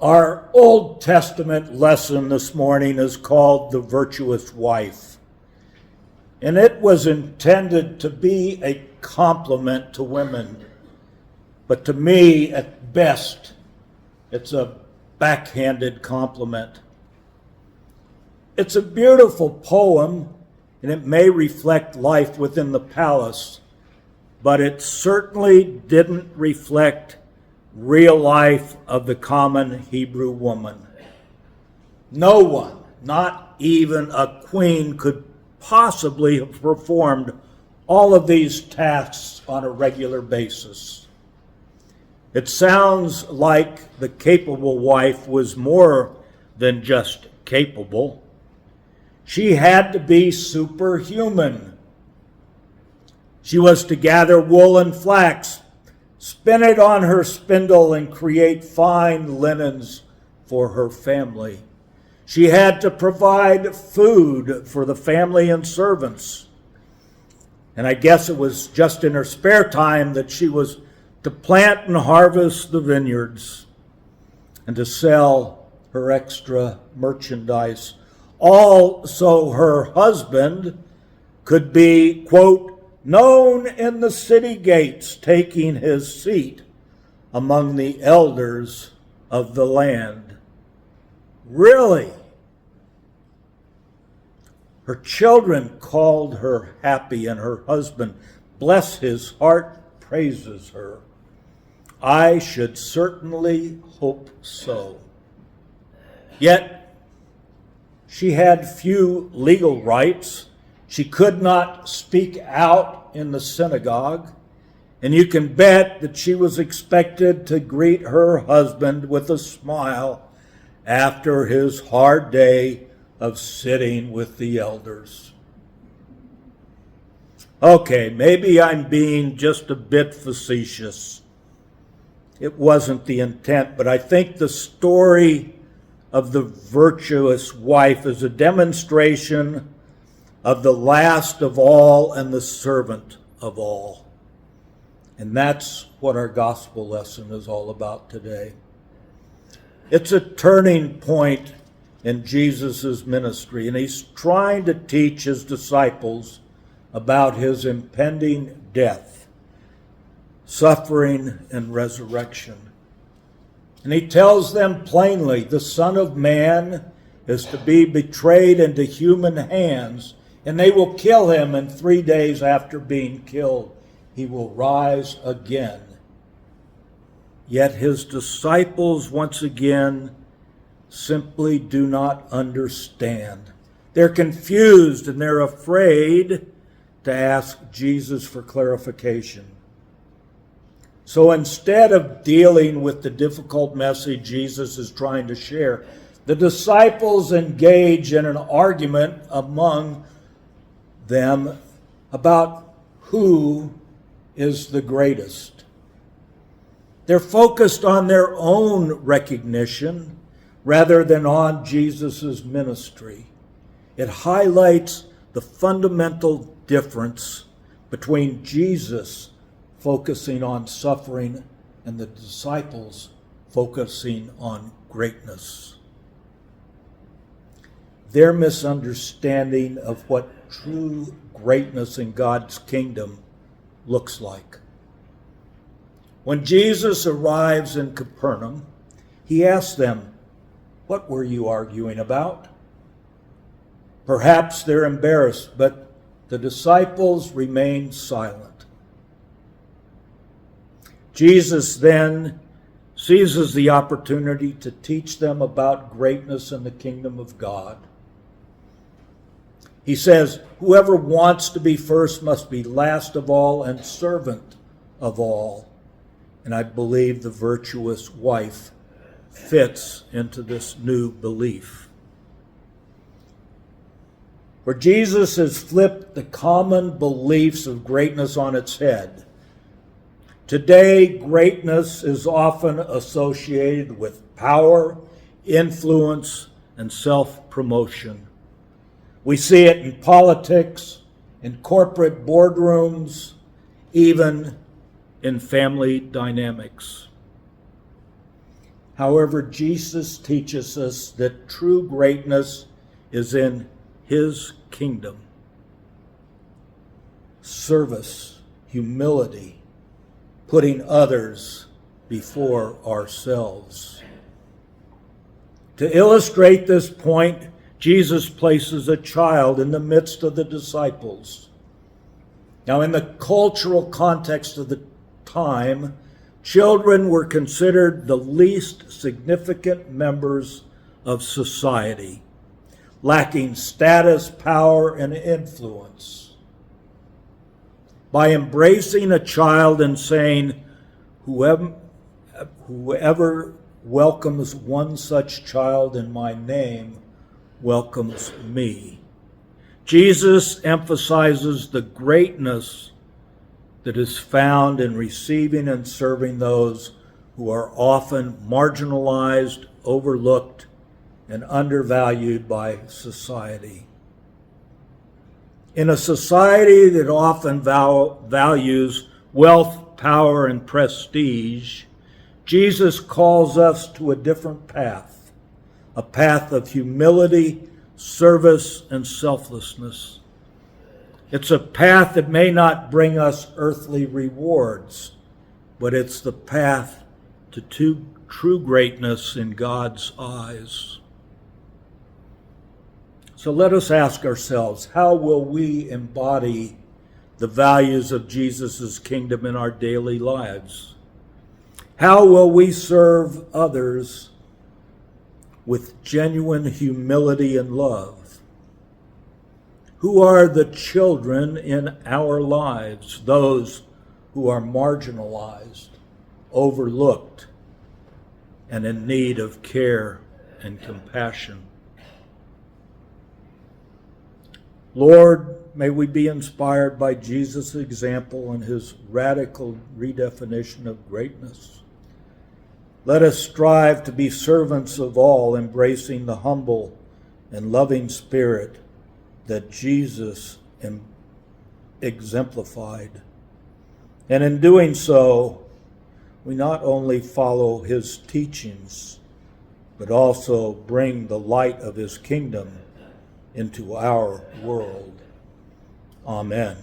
Our Old Testament lesson this morning is called The Virtuous Wife. And it was intended to be a compliment to women. But to me, at best, it's a backhanded compliment. It's a beautiful poem, and it may reflect life within the palace, but it certainly didn't reflect real life of the common Hebrew woman. No one, not even a queen, could possibly have performed all of these tasks on a regular basis. It sounds like the capable wife was more than just capable. She had to be superhuman. She was to gather wool and flax, spin it on her spindle, and create fine linens for her family. She had to provide food for the family and servants. And I guess it was just in her spare time that she was to plant and harvest the vineyards and to sell her extra merchandise, all so her husband could be, quote, known in the city gates, taking his seat among the elders of the land. Really? Her children called her happy, and her husband, bless his heart, praises her. I should certainly hope so. Yet, she had few legal rights. She could not speak out in the synagogue, and you can bet that she was expected to greet her husband with a smile after his hard day of sitting with the elders. Okay, maybe I'm being just a bit facetious. It wasn't the intent, but I think the story of the virtuous wife is a demonstration of the last of all and the servant of all. And that's what our gospel lesson is all about today. It's a turning point in Jesus' ministry, and he's trying to teach his disciples about his impending death, suffering, and resurrection. And he tells them plainly, the Son of Man is to be betrayed into human hands, and they will kill him, and 3 days after being killed, he will rise again. Yet his disciples, once again, simply do not understand. They're confused, and they're afraid to ask Jesus for clarification. So instead of dealing with the difficult message Jesus is trying to share, the disciples engage in an argument among them about who is the greatest. They're focused on their own recognition rather than on Jesus' ministry. It highlights the fundamental difference between Jesus focusing on suffering and the disciples focusing on greatness. Their misunderstanding of what true greatness in God's kingdom looks like. When Jesus arrives in Capernaum, he asks them, "What were you arguing about?" Perhaps they're embarrassed, but the disciples remain silent. Jesus then seizes the opportunity to teach them about greatness in the kingdom of God. He says, whoever wants to be first must be last of all and servant of all. And I believe the virtuous wife fits into this new belief. For Jesus has flipped the common beliefs of greatness on its head. Today, greatness is often associated with power, influence, and self-promotion. We see it in politics, in corporate boardrooms, even in family dynamics. However, Jesus teaches us that true greatness is in his kingdom. Service, humility, putting others before ourselves. To illustrate this point, Jesus places a child in the midst of the disciples. Now, in the cultural context of the time, children were considered the least significant members of society, lacking status, power, and influence. By embracing a child and saying, whoever welcomes one such child in my name welcomes me, Jesus emphasizes the greatness that is found in receiving and serving those who are often marginalized, overlooked, and undervalued by society. In a society that often values wealth, power, and prestige, Jesus calls us to a different path, a path of humility, service, and selflessness. It's a path that may not bring us earthly rewards, but it's the path to true greatness in God's eyes. So let us ask ourselves, how will we embody the values of Jesus' kingdom in our daily lives? How will we serve others with genuine humility and love? Who are the children in our lives, those who are marginalized, overlooked, and in need of care and compassion? Lord, may we be inspired by Jesus' example and his radical redefinition of greatness. Let us strive to be servants of all, embracing the humble and loving spirit that Jesus exemplified. And in doing so, we not only follow his teachings, but also bring the light of his kingdom into our world. Amen.